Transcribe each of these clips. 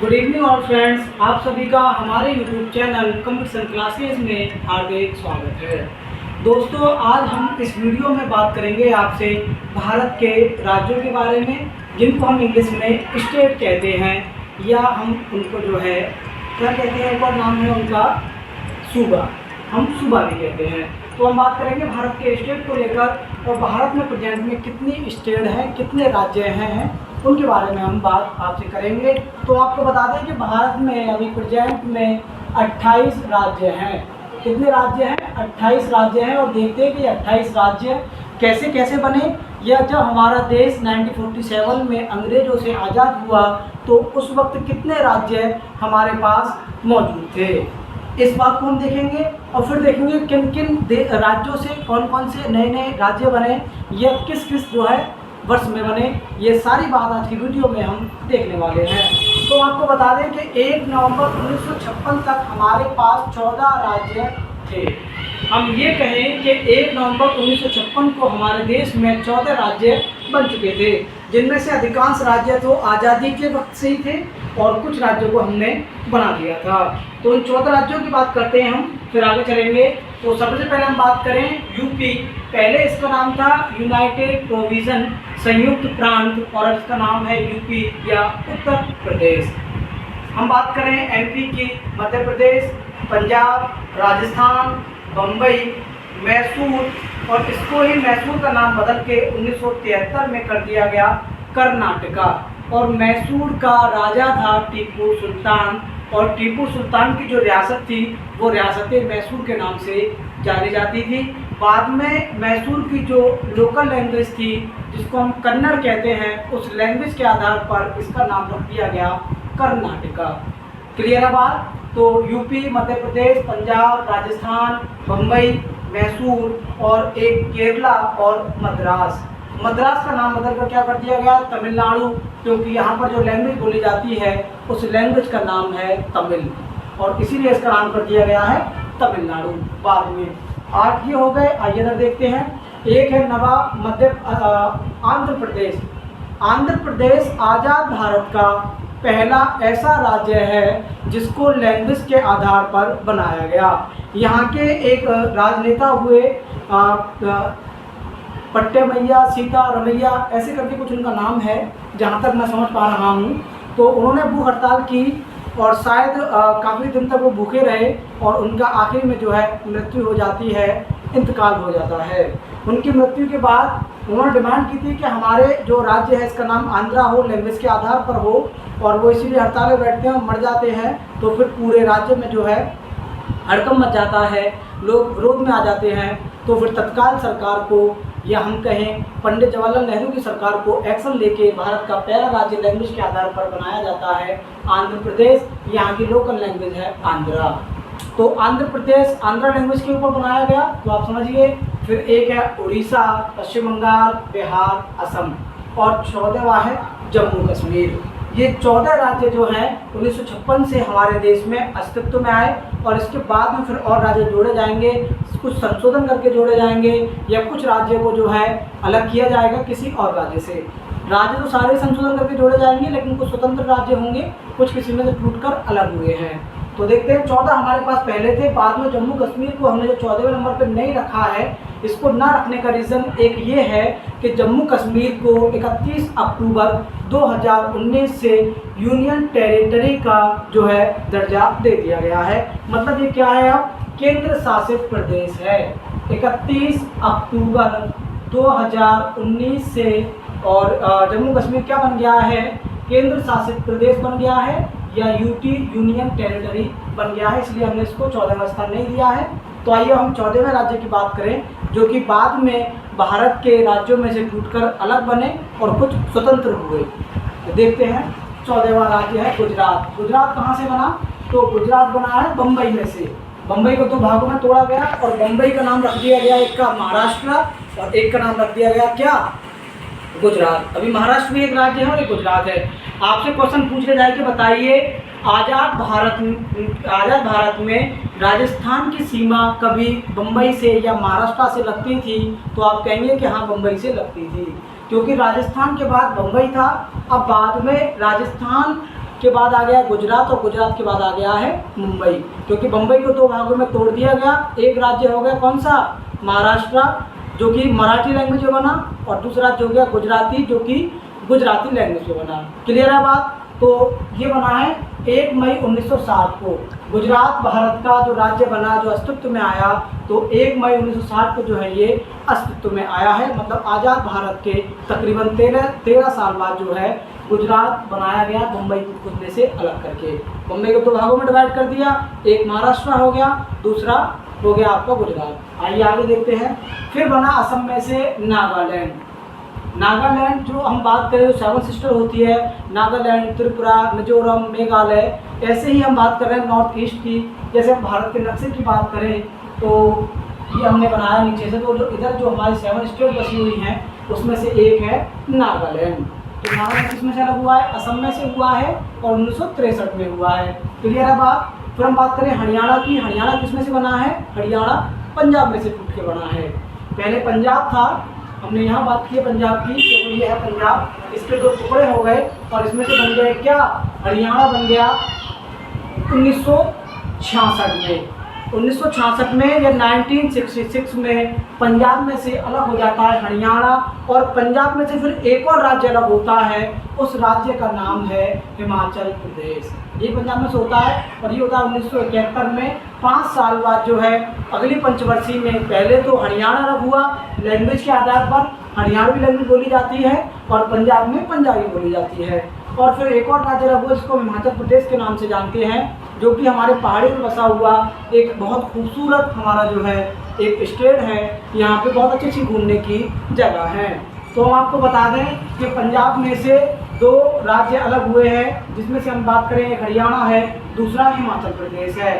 Good evening all friends, आप सभी का हमारे यूट्यूब चैनल कंपटीशन क्लासेस में हार्दिक स्वागत है। दोस्तों, आज हम इस वीडियो में बात करेंगे आपसे भारत के राज्यों के बारे में, जिनको हम इंग्लिश में स्टेट कहते हैं, या हम उनको जो है क्या कहते हैं, एक और नाम है उनका सूबा, हम सूबा भी कहते हैं। तो हम बात करेंगे भारत के स्टेट को लेकर, और भारत में प्रेजेंट में कितनी स्टेट हैं, कितने राज्य हैं, उनके बारे में हम बात आपसे करेंगे। तो आपको बता दें कि भारत में अभी प्रेजेंट में 28 राज्य हैं। कितने राज्य हैं? 28 राज्य हैं। और देखते हैं कि 28 राज्य कैसे कैसे बने, या जब हमारा देश 1947 में अंग्रेज़ों से आज़ाद हुआ तो उस वक्त कितने राज्य हमारे पास मौजूद थे। इस बात को हम देखेंगे, और फिर देखेंगे किन किन राज्यों से कौन कौन से नए नए राज्य बने, या किस किस जो है वर्ष में बने। ये सारी बात आज की वीडियो में हम देखने वाले हैं। तो आपको बता दें कि 1 नवंबर 1956 तक हमारे पास 14 राज्य थे। हम ये कहें कि 1 नवंबर 1956 को हमारे देश में 14 राज्य बन चुके थे, जिनमें से अधिकांश राज्य तो आज़ादी के वक्त से ही थे और कुछ राज्यों को हमने बना दिया था। तो उन 14 राज्यों की बात करते हैं हम, फिर आगे चलेंगे। तो सबसे पहले हम बात करें यूपी। पहले इसका नाम था यूनाइटेड प्रोविजन, संयुक्त प्रांत, और इसका नाम है यूपी या उत्तर प्रदेश। हम बात करें एमपी की, मध्य प्रदेश, पंजाब, राजस्थान, बम्बई, मैसूर, और इसको ही मैसूर का नाम बदल के 1973 में कर दिया गया कर्नाटका। और मैसूर का राजा था टीपू सुल्तान, और टीपू सुल्तान की जो रियासत थी वो रियासत मैसूर के नाम से जानी जाती थी। बाद में मैसूर की जो लोकल लैंग्वेज थी, जिसको हम कन्नड़ कहते हैं, उस लैंग्वेज के आधार पर इसका नाम रख दिया गया कर्नाटका। क्लियर है बात? तो यूपी, मध्य प्रदेश, पंजाब, राजस्थान, बम्बई, मैसूर, और एक केरला और मद्रास। मद्रास का नाम बदल कर क्या कर दिया गया? तमिलनाडु, क्योंकि यहाँ पर जो लैंग्वेज बोली जाती है उस लैंग्वेज का नाम है तमिल, और इसीलिए इसका नाम कर दिया गया है तमिलनाडु बाद में। 8 ये हो गए। आइए इधर देखते हैं। एक है आंध्र प्रदेश। आंध्र प्रदेश आज़ाद भारत का पहला ऐसा राज्य है जिसको लैंग्वेज के आधार पर बनाया गया। यहाँ के एक राजनेता हुए पट्टेमैया सीतारमैया, ऐसे करके कुछ उनका नाम है जहाँ तक मैं समझ पा रहा हूँ। तो उन्होंने भूख हड़ताल की और शायद काफ़ी दिन तक वो भूखे रहे, और उनका आखिर में जो है मृत्यु हो जाती है, इंतकाल हो जाता है। उनकी मृत्यु के बाद उन्होंने डिमांड की थी कि हमारे जो राज्य है इसका नाम आंध्रा हो, लैंग्वेज के आधार पर हो, और वो इसीलिए हड़ताल में बैठते हैं और मर जाते हैं। तो फिर पूरे राज्य में जो है हड़कंप मच जाता है, लोग विरोध में आ जाते हैं। तो फिर तत्काल सरकार को, या हम कहें पंडित जवाहरलाल नेहरू की सरकार को, एक्शन लेके भारत का पहला राज्य लैंग्वेज के आधार पर बनाया जाता है आंध्र प्रदेश। यहाँ की लोकल लैंग्वेज है आंध्रा। तो आंध्र प्रदेश आंध्रा लैंग्वेज के ऊपर बनाया गया, तो आप समझिए। फिर एक है उड़ीसा, पश्चिम बंगाल, बिहार, असम, और 14वां है जम्मू कश्मीर। ये 14 राज्य जो हैं 1956 से हमारे देश में अस्तित्व में आए, और इसके बाद में फिर और राज्य जोड़े जाएंगे, कुछ संशोधन करके जोड़े जाएंगे, या कुछ राज्यों को जो है अलग किया जाएगा किसी और राज्य से। राज्य तो सारे संशोधन करके जोड़े जाएंगे, लेकिन कुछ स्वतंत्र राज्य होंगे, कुछ किसी में से टूटकर अलग हुए हैं। तो देखते हैं, 14 हमारे पास पहले थे, बाद में जम्मू कश्मीर को हमने जो 14वें नंबर पर नहीं रखा है, इसको ना रखने का रीज़न एक ये है कि जम्मू कश्मीर को 31 अक्टूबर 2019 से यूनियन टेरिटरी का जो है दर्जा दे दिया गया है। मतलब ये क्या है, अब केंद्र शासित प्रदेश है। 31 अक्टूबर 2019 से, और जम्मू कश्मीर क्या बन गया है? केंद्र शासित प्रदेश बन गया है, या यूटी यूनियन टेरिटरी बन गया है, इसलिए हमने इसको 14वां स्थान नहीं दिया है। तो आइए हम 14वें राज्य की बात करें, जो कि बाद में भारत के राज्यों में से टूटकर अलग बने और कुछ स्वतंत्र हुए। तो देखते हैं, 14वां राज्य है गुजरात। गुजरात कहाँ से बना? तो गुजरात बना है बम्बई में से। बम्बई को 2 भागों में तोड़ा गया, और बम्बई का नाम रख दिया गया, एक का महाराष्ट्र और एक का नाम रख दिया गया क्या? गुजरात। अभी महाराष्ट्र भी एक राज्य है और एक गुजरात है। आपसे क्वेश्चन पूछ ले जाए कि बताइए, आज़ाद भारत में राजस्थान की सीमा कभी बम्बई से या महाराष्ट्र से लगती थी? तो आप कहेंगे कि हाँ, बम्बई से लगती थी, क्योंकि राजस्थान के बाद बम्बई था। अब बाद में राजस्थान के बाद आ गया गुजरात और गुजरात के बाद आ गया है मुंबई, क्योंकि मुंबई को 2 भागों में तोड़ दिया गया। एक राज्य हो गया कौन सा, महाराष्ट्र, जो कि मराठी लैंग्वेज में बना, और दूसरा जो हो गया गुजराती, जो कि गुजराती लैंग्वेज में बना। क्लियर है बात। तो ये बना है 1 मई 1960 को। गुजरात भारत का जो राज्य बना, जो अस्तित्व में आया, तो 1 मई 1960 को जो है ये अस्तित्व में आया है। मतलब आज़ाद भारत के तकरीबन 13 साल बाद जो है गुजरात बनाया गया, मुंबई को खुद में से अलग करके। मुंबई को 2 भागों में डिवाइड कर दिया, एक महाराष्ट्र हो गया, दूसरा हो गया आपका गुजरात। आइए आगे देखते हैं। फिर बना असम में से नागालैंड। नागालैंड जो हम बात करें, जो 7 सिस्टर होती है, नागालैंड, त्रिपुरा, मिजोरम, मेघालय, ऐसे ही हम बात कर रहे हैं नॉर्थ ईस्ट की। जैसे हम भारत के नक्शे की बात करें तो ये हमने बनाया नीचे से, तो जो इधर जो हमारी 7 स्टेट बसी हुई हैं उसमें से एक है नागालैंड। तो नागालैंड किसमें से अलग हुआ है, असम में से हुआ है और 1963 में हुआ है। क्लियर है बात। फिर हम बात करें हरियाणा की। हरियाणा किसमें से बना है, हरियाणा पंजाब में से टूट के बना है। पहले पंजाब था, हमने यहाँ बात की है पंजाब की, तो ये है पंजाब, इसके 2 टुकड़े हो गए और इसमें से बन गए क्या, हरियाणा बन गया 1966 में। 1966 में या 1966 में पंजाब में से अलग हो जाता है हरियाणा, और पंजाब में से फिर एक और राज्य अलग होता है, उस राज्य का नाम है हिमाचल प्रदेश। ये पंजाब में से होता है और ये होता है 1971 में। 5 साल बाद जो है अगली पंचवर्षीय में पहले तो हरियाणा अलग हुआ, लैंग्वेज के आधार पर हरियाणवी लैंग्वेज बोली जाती है और पंजाब में पंजाबी बोली जाती है। और फिर एक और राज्य अलग हुआ जिसको हिमाचल प्रदेश के नाम से जानते हैं, जो कि हमारे पहाड़ी में बसा हुआ एक बहुत खूबसूरत हमारा जो है एक स्टेट है। यहाँ पे बहुत अच्छी घूमने की जगह है। तो हम आपको बता दें कि पंजाब में से 2 राज्य अलग हुए हैं, जिसमें से हम बात करें एक हरियाणा है, दूसरा हिमाचल प्रदेश है।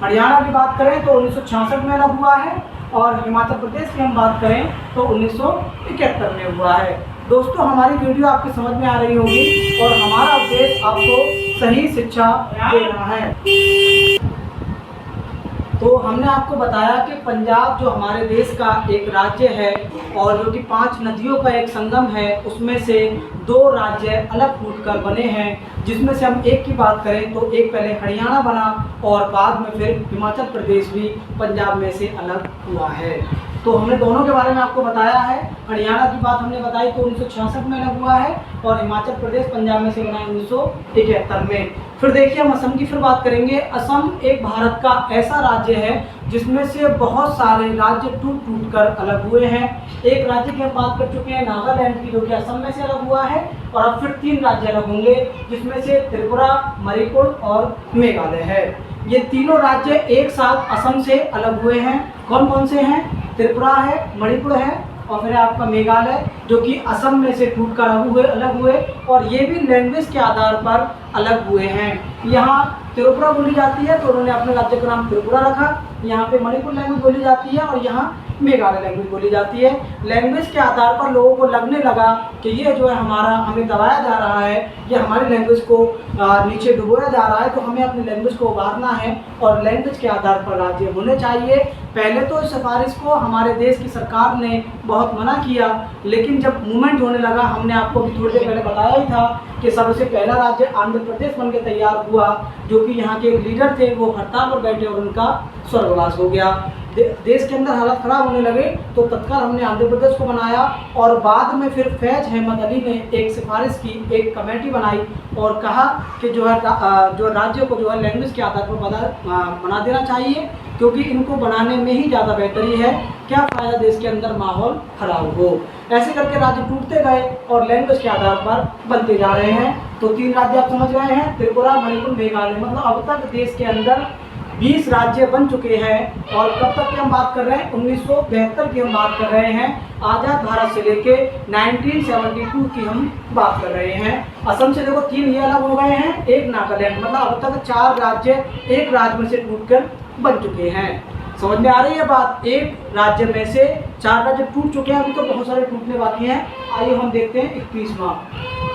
हरियाणा की बात करें तो 1966 में अलग हुआ है और हिमाचल प्रदेश की हम बात करें तो 1971 में हुआ है। दोस्तों हमारी वीडियो आपकी समझ में आ रही होगी और हमारा उद्देश्य आपको सही शिक्षा देना है। तो हमने आपको बताया कि पंजाब जो हमारे देश का एक राज्य है और जो कि 5 नदियों का एक संगम है, उसमें से 2 राज्य अलग टूटकर बने हैं, जिसमें से हम एक की बात करें तो एक पहले हरियाणा बना और बाद में फिर हिमाचल प्रदेश भी पंजाब में से अलग हुआ है। तो हमने दोनों के बारे में आपको बताया है। हरियाणा की बात हमने बताई तो 1966 में अलग हुआ है और हिमाचल प्रदेश पंजाब में से बना 1971 में। फिर देखिए हम असम की फिर बात करेंगे। असम एक भारत का ऐसा राज्य है जिसमें से बहुत सारे राज्य टूट टूट कर अलग हुए हैं। एक राज्य की हम बात कर चुके हैं नागालैंड की, जो कि असम में से अलग हुआ है, और अब फिर 3 राज्य अलग होंगे, जिसमें से त्रिपुरा, मणिपुर और मेघालय है। ये तीनों राज्य एक साथ असम से अलग हुए हैं। कौन कौन से हैं? त्रिपुरा है, मणिपुर है और फिर आपका मेघालय, जो कि असम में से टूट कर अलग हुए और ये भी लैंग्वेज के आधार पर अलग हुए हैं। यहाँ त्रिपुरा बोली जाती है तो उन्होंने अपने राज्य का नाम त्रिपुरा रखा। यहाँ पे मणिपुर लैंग्वेज बोली जाती है और यहाँ मेघालय लैंग्वेज बोली जाती है। लैंग्वेज के आधार पर लोगों को लगने लगा कि ये जो है हमारा हमें दबाया जा रहा है, ये हमारी लैंग्वेज को नीचे डुबोया जा रहा है, तो हमें अपनी लैंग्वेज को उभारना है और लैंग्वेज के आधार पर राज्य होने चाहिए। पहले तो इस सिफारिश को हमारे देश की सरकार ने बहुत मना किया, लेकिन जब मूवमेंट होने लगा, हमने आपको भी थोड़ी देर पहले बताया ही था कि सबसे पहला राज्य आंध्र प्रदेश बन के तैयार हुआ, जो कि यहाँ के लीडर थे वो हड़ताल पर बैठे और उनका स्वर्गवास हो गया। देश के अंदर हालत ख़राब होने लगे तो तत्काल हमने आंध्र प्रदेश को बनाया और बाद में फिर फैज अहमद अली ने एक सिफारिश की, एक कमेटी बनाई और कहा कि जो है जो राज्य को जो है लैंग्वेज के आधार पर बना देना चाहिए, क्योंकि इनको बनाने में ही ज़्यादा बेहतरी है। क्या फ़ायदा देश के अंदर माहौल ख़राब हो। ऐसे करके राज्य टूटते गए और लैंग्वेज के आधार पर बनते जा रहे हैं। तो 3 राज्य आप समझ गए हैं, त्रिपुरा, मणिपुर, मेघालय। मतलब अब तक देश के अंदर 20 राज्य बन चुके हैं। और कब तक की हम बात कर रहे हैं? 1972 की हम बात कर रहे हैं। आज़ाद भारत से लेके 1972 की हम बात कर रहे हैं। असम से देखो 3 ये अलग हो गए हैं, एक नागालैंड। मतलब अब तक 4 राज्य एक राज्य में से टूटकर बन चुके हैं। समझ में आ रही है बात? एक राज्य में से 4 राज्य टूट चुके हैं, अभी तो बहुत सारे टूटने बाकी हैं। आइए हम देखते हैं 21वां।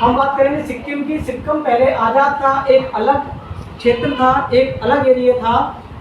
हम बात करेंगे सिक्किम की। सिक्किम पहले आज़ाद था, एक अलग क्षेत्र था, एक अलग एरिया था,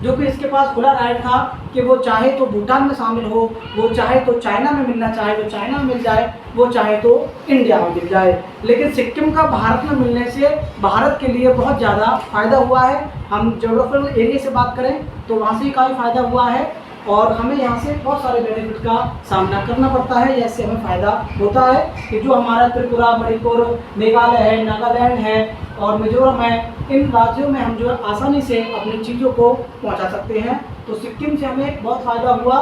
जो कि इसके पास खुला राइट था कि वो चाहे तो भूटान में शामिल हो, वो चाहे तो चाइना में मिलना चाहे तो चाइना में मिल जाए, वो चाहे तो इंडिया में मिल जाए। लेकिन सिक्किम का भारत में मिलने से भारत के लिए बहुत ज़्यादा फ़ायदा हुआ है। हम जोग्राफिकल एरिया से बात करें तो वहाँ से काफ़ी फ़ायदा हुआ है और हमें यहाँ से बहुत सारे बेनिफिट का सामना करना पड़ता है। जैसे हमें फ़ायदा होता है कि जो हमारा त्रिपुरा, मणिपुर, मेघालय है, नागालैंड है और मिजोरम है, इन राज्यों में हम जो है आसानी से अपनी चीज़ों को पहुँचा सकते हैं। तो सिक्किम से हमें बहुत फ़ायदा हुआ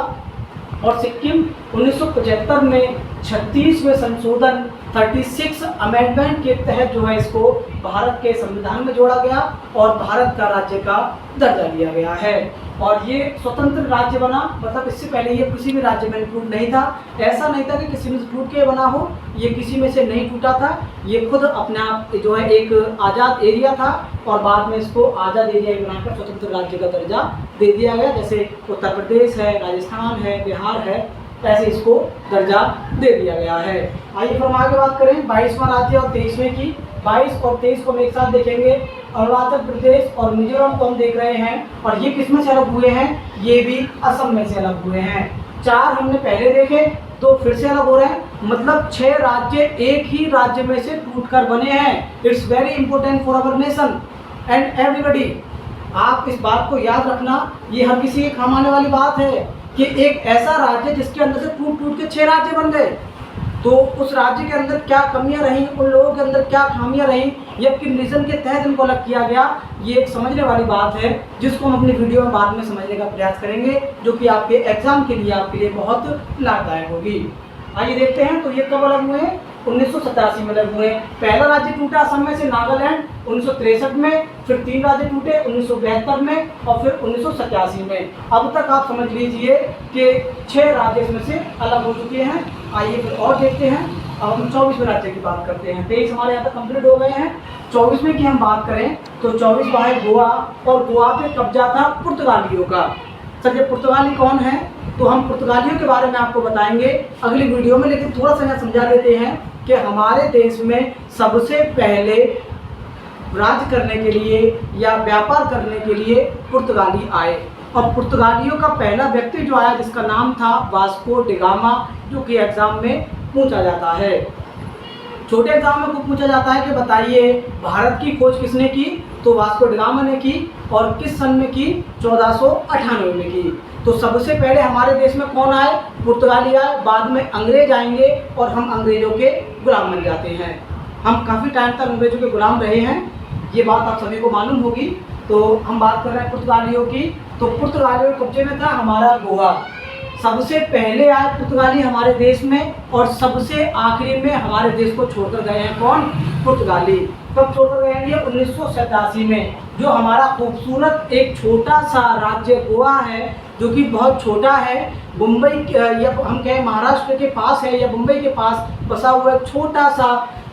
और सिक्किम 1975 में 36वें संशोधन 36 अमेंडमेंट के तहत जो है इसको भारत के संविधान में जोड़ा गया और भारत का राज्य का दर्जा दिया गया है और ये स्वतंत्र राज्य बना। मतलब इससे पहले ये किसी भी राज्य में इंक्लूड नहीं था। ऐसा नहीं था कि किसी में से टूट के बना हो, ये किसी में से नहीं टूटा था। ये खुद अपने आप जो है एक आज़ाद एरिया था और बाद में इसको आज़ाद एरिया बनाकर स्वतंत्र राज्य का दर्जा दे दिया गया। जैसे उत्तर प्रदेश है, राजस्थान है, बिहार है, ऐसे इसको दर्जा दे दिया गया है। आइए फिर हम आगे बात करें 22वां राज्य और 23वें की। 22 और 23 को हम एक साथ देखेंगे। अरुणाचल प्रदेश और मिजोरम को हम देख रहे हैं और ये किस में से अलग हुए हैं? ये भी असम में से अलग हुए हैं। 4 हमने पहले देखे, 2 फिर से अलग हो रहे हैं। मतलब 6 राज्य एक ही राज्य में से टूटकर बने हैं। It's very important for our nation and everybody. आप इस बात को याद रखना, ये हर किसी के काम आने वाली बात है कि एक ऐसा राज्य जिसके अंदर से टूट टूट के 6 राज्य बन गए, तो उस राज्य के अंदर क्या कमियां रहीं, उन लोगों के अंदर क्या खामियां रहीं, या किन रीज़न के तहत इनको अलग किया गया, ये एक समझने वाली बात है जिसको हम अपनी वीडियो में बाद में समझने का प्रयास करेंगे, जो कि आपके एग्जाम के लिए आपके लिए बहुत लाभदायक होगी। आइए देखते हैं तो ये कब अलग हुए हैं? 1987 में अलग हुए। पहला राज्य टूटा असम में से नागालैंड 1963 में, फिर 3 राज्य टूटे 1972 में और फिर 1987 में। अब तक आप समझ लीजिए कि 6 राज्य इसमें से अलग हो चुके हैं। आइए फिर और देखते हैं। अब हम 24वें राज्य की बात करते हैं। 23 हमारे यहाँ तक कंप्लीट हो गए हैं। 24वें की हम बात करें तो 24वां है गोवा और गोवा पे कब्जा था पुर्तगालियों का। सर ये पुर्तगाली कौन है? तो हम पुर्तगालियों के बारे में आपको बताएंगे अगली वीडियो में, लेकिन थोड़ा सा यहाँ समझा देते हैं कि हमारे देश में सबसे पहले राज करने के लिए या व्यापार करने के लिए पुर्तगाली आए और पुर्तगालियों का पहला व्यक्ति जो आया जिसका नाम था वास्को डी गामा, जो कि एग्जाम में पूछा जाता है। छोटे एग्जाम में पूछा जाता है कि बताइए भारत की खोज किसने की? तो वास्को डी गामा ने की और किस सन में की? 1498 में की। तो सबसे पहले हमारे देश में कौन आए? पुर्तगाली आए, बाद में अंग्रेज आएंगे और हम अंग्रेजों के गुलाम बन जाते हैं। हम काफ़ी टाइम तक अंग्रेजों के गुलाम रहे हैं, ये बात आप सभी को मालूम होगी। तो हम बात कर रहे हैं पुर्तगालियों की। तो पुर्तगालियों के कब्जे में था हमारा गोवा। सबसे पहले आए पुर्तगाली हमारे देश में और सबसे आखिरी में हमारे देश को छोड़कर गए हैं कौन? पुर्तगाली। कब छोड़कर गए हैं? ये 1987 में। जो हमारा खूबसूरत एक छोटा सा राज्य गोवा है, जो कि बहुत छोटा है, मुंबई या हम कहें महाराष्ट्र के पास है या मुंबई के पास बसा हुआ एक छोटा सा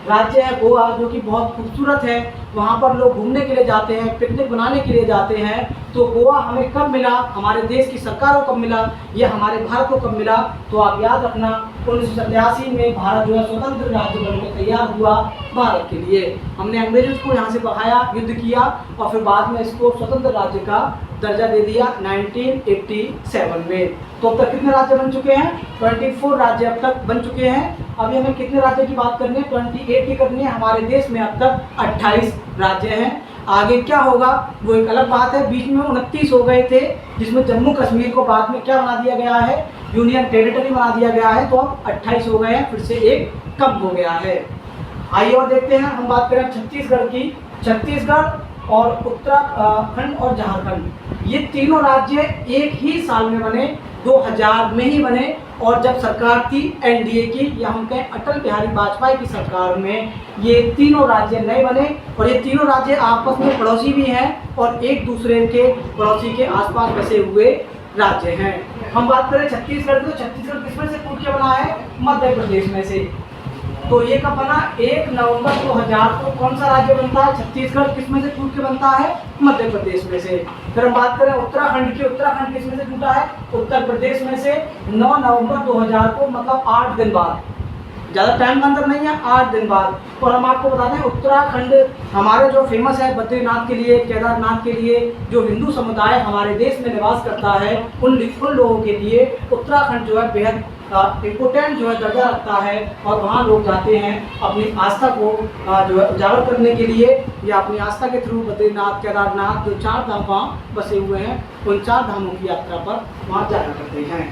राज्य है गोवा, जो कि बहुत खूबसूरत है। वहाँ पर लोग घूमने के लिए जाते हैं, पिकनिक बनाने के लिए जाते हैं। तो गोवा हमें कब मिला? हमारे देश की सरकार को कब मिला? ये हमारे भारत को कब मिला? तो आप याद रखना 1987 में भारत जो है स्वतंत्र राज्य बनकर तैयार हुआ भारत के लिए। हमने अंग्रेजों को यहाँ से भगाया, युद्ध किया और फिर बाद में इसको स्वतंत्र राज्य का दर्जा दे दिया 1987 में। तो अब तक कितने राज्य बन चुके हैं? 24 राज्य अब तक बन चुके हैं। अभी हमें कितने राज्य की बात करनी है? 28 की करनी है। हमारे देश में अब तक 28 राज्य हैं। आगे क्या होगा वो एक अलग बात है। बीच में 29 हो गए थे, जिसमें जम्मू कश्मीर को बाद में क्या बना दिया गया है? यूनियन टेरिटरी बना दिया गया है। तो अब 28 हो गए हैं, फिर से एक कम हो गया है। आइए और देखते हैं। हम बात करें छत्तीसगढ़ की। छत्तीसगढ़ और उत्तराखंड और झारखंड, ये तीनों राज्य एक ही साल में बने, 2000 में ही बने। और जब सरकार थी एनडीए की या हम कहें अटल बिहारी वाजपेयी की सरकार में, ये तीनों राज्य नए बने और ये तीनों राज्य आपस में पड़ोसी भी हैं और एक दूसरे के पड़ोसी के आसपास बसे हुए राज्य हैं। हम बात करें छत्तीसगढ़ की, तो छत्तीसगढ़ किसमें से टूट के बना है? मध्य प्रदेश में से। तो ये कब बना? 1 नवंबर 2000 को कौन सा राज्य बनता है? छत्तीसगढ़ किसमें से टूट के बनता है? मध्य प्रदेश में से। फिर हम बात करें उत्तराखंड की। उत्तराखंड किसमें से टूटा है? उत्तर प्रदेश में से 9 नवंबर 2000 को, मतलब 8 दिन बाद। ज़्यादा टाइम का अंदर नहीं है, 8 दिन बाद। और हम आपको बता दें उत्तराखंड हमारे जो फेमस है बद्रीनाथ के लिए, केदारनाथ के लिए, जो हिंदू समुदाय हमारे देश में निवास करता है उन लोगों के लिए उत्तराखंड जो है बेहद इम्पोर्टेंट जो है दर्जा रखता है। और वहाँ लोग जाते हैं अपनी आस्था को जो है उजागर करने के लिए, या अपनी आस्था के थ्रू बद्रीनाथ, केदारनाथ जो 4 धाम वहाँ बसे हुए हैं उन 4 धामों की यात्रा पर वहाँ जाया करते हैं।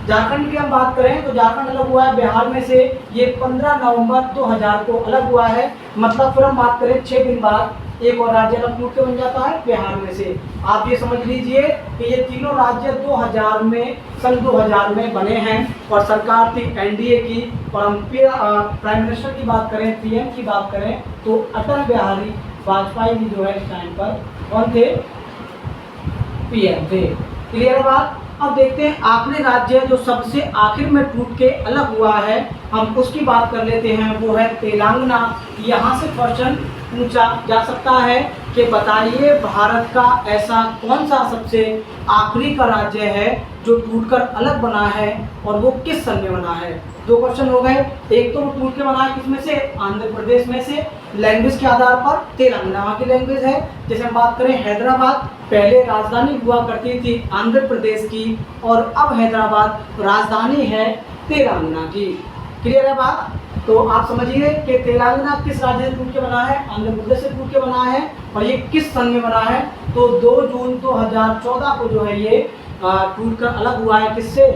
झारखंड की हम बात करें तो झारखंड अलग हुआ है बिहार में से, ये 15 नवंबर 2000 को अलग हुआ है। मतलब फिर हम बात करें 6 दिन बाद एक और राज्य अलग टूट के बन जाता है बिहार में से। आप ये समझ लीजिए कि ये तीनों राज्य 2000 में सन 2000 में बने हैं और सरकार थी एनडीए की। और हम प्राइम मिनिस्टर की बात करें, पीएम की बात करें तो अटल बिहारी वाजपेयी जी जो है इस टाइम पर कौन थे, पीएम थे। क्लियर है बात। अब देखते हैं आखिरी राज्य जो सबसे आखिर में टूट के अलग हुआ है, हम उसकी बात कर लेते हैं, वो है तेलंगाना। यहाँ से क्वेश्चन पूछा जा सकता है कि बताइए भारत का ऐसा कौन सा सबसे आखिरी का राज्य है जो टूटकर अलग बना है और वो किस सन में बना है। 2 क्वेश्चन हो गए। एक तो वो टूट के बना है किसमें से, आंध्र प्रदेश में से। लैंग्वेज के आधार पर तेलंगाना की लैंग्वेज है। जैसे हम बात करें हैदराबाद, पहले राजधानी हुआ करती थी आंध्र प्रदेश की और अब हैदराबाद राजधानी है तेलंगाना की। क्लियर है बात। तो आप समझिए कि तेलंगाना किस राज्य से टूट के बना है, आंध्र प्रदेश से टूट के बना है और ये किस सन में बना है, तो 2 जून 2014 को जो है ये टूट कर अलग हुआ है किससे,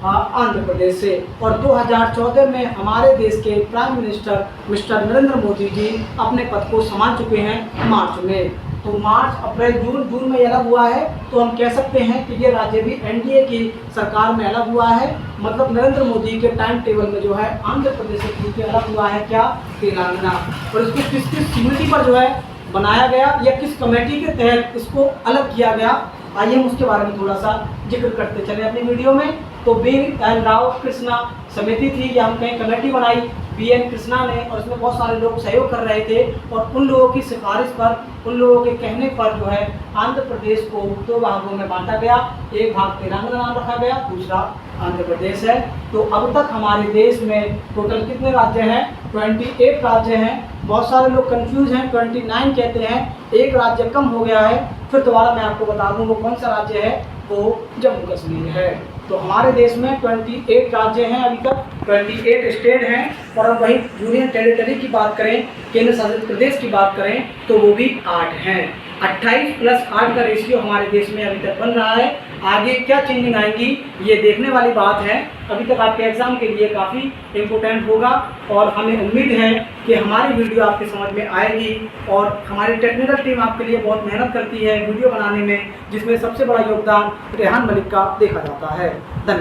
आंध्र प्रदेश से। और 2014 में हमारे देश के prime minister mister Narendra Modi ji अपने पद को संभाल चुके हैं मार्च में। तो मार्च, अप्रैल, जून में अलग हुआ है। तो हम कह सकते हैं कि ये राज्य भी एनडीए की सरकार में अलग हुआ है। मतलब नरेंद्र मोदी के टाइम टेबल में जो है आंध्र प्रदेश से टूट के अलग हुआ है क्या, तेलंगाना। और इसको किस किस कमेटी पर जो है बनाया गया या किस कमेटी के तहत इसको अलग किया गया, आइए हम उसके बारे में थोड़ा सा जिक्र करते चले अपनी वीडियो में। तो BN राव कृष्णा समिति थी या हम कहें कमेटी बनाई BN कृष्णा ने, और इसमें बहुत सारे लोग सहयोग कर रहे थे। और उन लोगों की सिफारिश पर, उन लोगों के कहने पर जो है आंध्र प्रदेश को 2 भागों में बांटा गया। एक भाग तेलंगाना नाम रखा गया, दूसरा आंध्र प्रदेश है। तो अब तक हमारे देश में टोटल कितने राज्य हैं, 28 राज्य हैं। बहुत सारे लोग कंफ्यूज हैं, 29 कहते हैं, एक राज्य कम हो गया है। फिर दोबारा मैं आपको बता दूं वो कौन सा राज्य है, वो जम्मू कश्मीर है। तो हमारे देश में 28 राज्य हैं, अभी तक 28 स्टेट हैं। और अब वही यूनियन टेरिटरी की बात करें, केंद्र शासित प्रदेश की बात करें तो वो भी 8 हैं। 28 + 8 का रेशियो हमारे देश में अभी तक बन रहा है। आगे क्या चेंजिंग आएंगी ये देखने वाली बात है। अभी तक आपके एग्जाम के लिए काफ़ी इम्पोर्टेंट होगा और हमें उम्मीद है कि हमारी वीडियो आपके समझ में आएगी। और हमारी टेक्निकल टीम आपके लिए बहुत मेहनत करती है वीडियो बनाने में, जिसमें सबसे बड़ा योगदान रेहान मलिक का देखा जाता है। धन्यवाद।